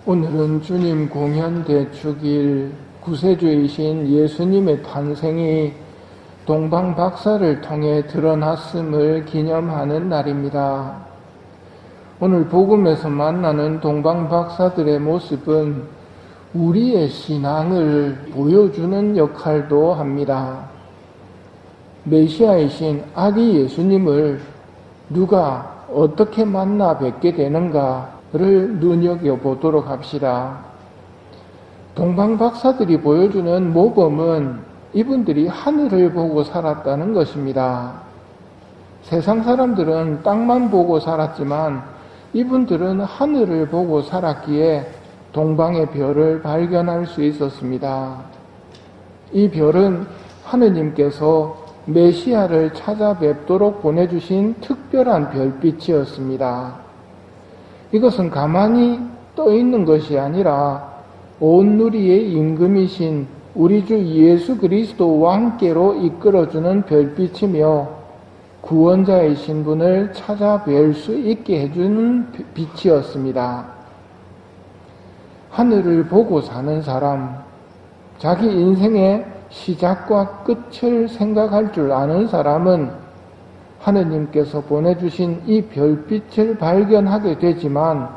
오늘은 주님 공연 대축일 구세주이신 예수님의 탄생이 동방박사를 통해 드러났음을 기념하는 날입니다. 오늘 복음에서 만나는 동방박사들의 모습은 우리의 신앙을 보여주는 역할도 합니다. 메시아이신 아기 예수님을 누가 어떻게 만나 뵙게 되는가를 눈여겨보도록 합시다. 동방박사들이 보여주는 모범은 이분들이 하늘을 보고 살았다는 것입니다. 세상 사람들은 땅만 보고 살았지만 이분들은 하늘을 보고 살았기에 동방의 별을 발견할 수 있었습니다. 이 별은 하느님께서 메시아를 찾아뵙도록 보내주신 특별한 별빛이었습니다. 이것은 가만히 떠 있는 것이 아니라 온 누리의 임금이신 우리 주 예수 그리스도와 함께로 이끌어주는 별빛이며 구원자이신 분을 찾아뵐 수 있게 해주는 빛이었습니다. 하늘을 보고 사는 사람, 자기 인생의 시작과 끝을 생각할 줄 아는 사람은 하느님께서 보내주신 이 별빛을 발견하게 되지만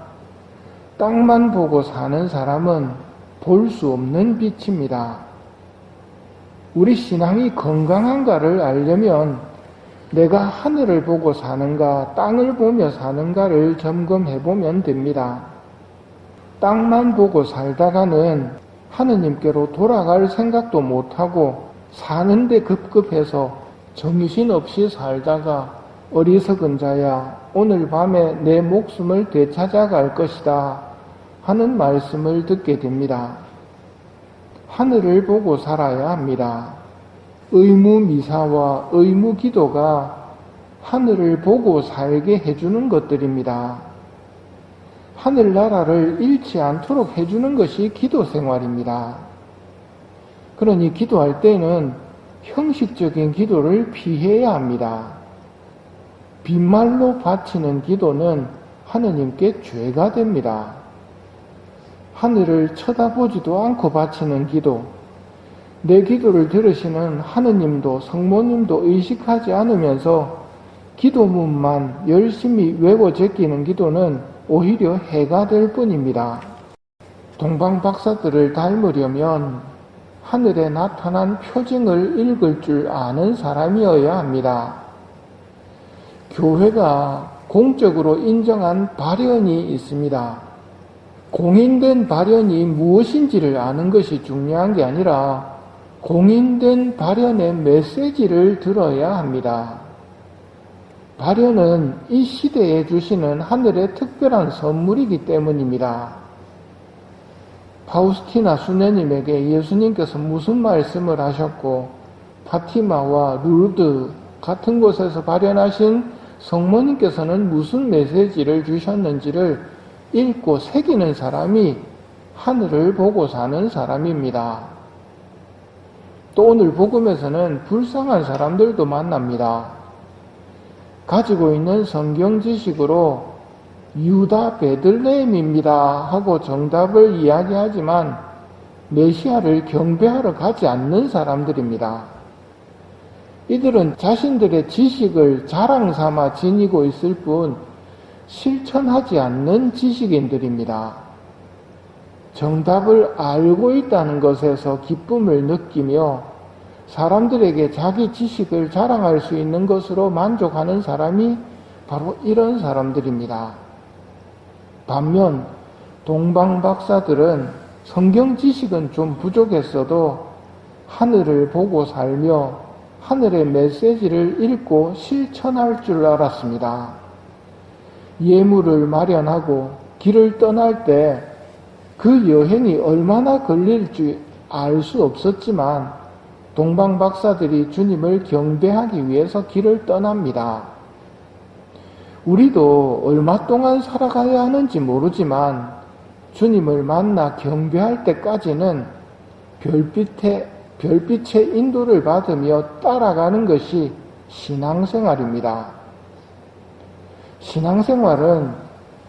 땅만 보고 사는 사람은 볼 수 없는 빛입니다. 우리 신앙이 건강한가를 알려면 내가 하늘을 보고 사는가, 땅을 보며 사는가를 점검해 보면 됩니다. 땅만 보고 살다가는 하느님께로 돌아갈 생각도 못하고 사는데 급급해서 정신없이 살다가 어리석은 자야 오늘 밤에 내 목숨을 되찾아갈 것이다 하는 말씀을 듣게 됩니다. 하늘을 보고 살아야 합니다. 의무미사와 의무기도가 하늘을 보고 살게 해주는 것들입니다. 하늘나라를 잃지 않도록 해주는 것이 기도 생활입니다. 그러니 기도할 때는 형식적인 기도를 피해야 합니다. 빈말로 바치는 기도는 하느님께 죄가 됩니다. 하늘을 쳐다보지도 않고 바치는 기도, 내 기도를 들으시는 하느님도 성모님도 의식하지 않으면서 기도문만 열심히 외워 제끼는 기도는 오히려 해가 될 뿐입니다. 동방박사들을 닮으려면 하늘에 나타난 표징을 읽을 줄 아는 사람이어야 합니다. 교회가 공적으로 인정한 발현이 있습니다. 공인된 발현이 무엇인지를 아는 것이 중요한 게 아니라 공인된 발현의 메시지를 들어야 합니다. 발현은 이 시대에 주시는 하늘의 특별한 선물이기 때문입니다. 파우스티나 수녀님에게 예수님께서 무슨 말씀을 하셨고 파티마와 루르드 같은 곳에서 발현하신 성모님께서는 무슨 메시지를 주셨는지를 읽고 새기는 사람이 하늘을 보고 사는 사람입니다. 또 오늘 복음에서는 불쌍한 사람들도 만납니다. 가지고 있는 성경 지식으로 유다 베들레헴입니다 하고 정답을 이야기하지만 메시아를 경배하러 가지 않는 사람들입니다. 이들은 자신들의 지식을 자랑 삼아 지니고 있을 뿐 실천하지 않는 지식인들입니다. 정답을 알고 있다는 것에서 기쁨을 느끼며 사람들에게 자기 지식을 자랑할 수 있는 것으로 만족하는 사람이 바로 이런 사람들입니다. 반면 동방박사들은 성경 지식은 좀 부족했어도 하늘을 보고 살며 하늘의 메시지를 읽고 실천할 줄 알았습니다. 예물을 마련하고 길을 떠날 때 그 여행이 얼마나 걸릴지 알 수 없었지만 동방박사들이 주님을 경배하기 위해서 길을 떠납니다. 우리도 얼마 동안 살아가야 하는지 모르지만 주님을 만나 경배할 때까지는 별빛의 인도를 받으며 따라가는 것이 신앙생활입니다. 신앙생활은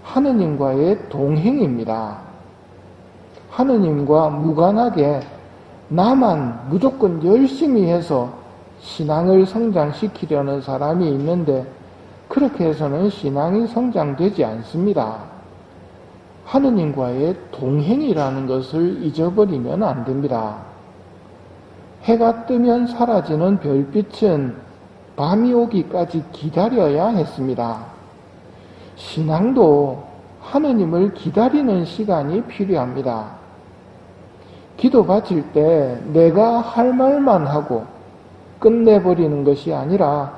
하느님과의 동행입니다. 하느님과 무관하게 나만 무조건 열심히 해서 신앙을 성장시키려는 사람이 있는데 그렇게 해서는 신앙이 성장되지 않습니다. 하느님과의 동행이라는 것을 잊어버리면 안 됩니다. 해가 뜨면 사라지는 별빛은 밤이 오기까지 기다려야 했습니다. 신앙도 하느님을 기다리는 시간이 필요합니다. 기도 바칠 때 내가 할 말만 하고 끝내버리는 것이 아니라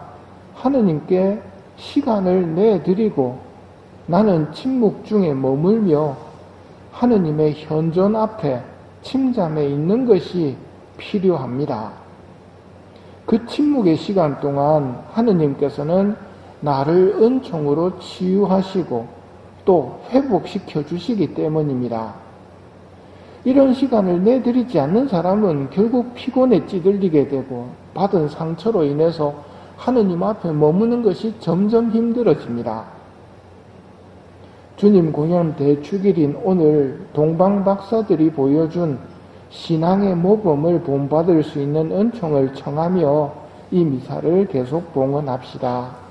하느님께 시간을 내드리고 나는 침묵 중에 머물며 하느님의 현존 앞에 침잠해 있는 것이 필요합니다. 그 침묵의 시간 동안 하느님께서는 나를 은총으로 치유하시고 또 회복시켜 주시기 때문입니다. 이런 시간을 내드리지 않는 사람은 결국 피곤에 찌들리게 되고 받은 상처로 인해서 하느님 앞에 머무는 것이 점점 힘들어집니다. 주님 공연 대축일인 오늘 동방박사들이 보여준 신앙의 모범을 본받을 수 있는 은총을 청하며 이 미사를 계속 봉헌합시다.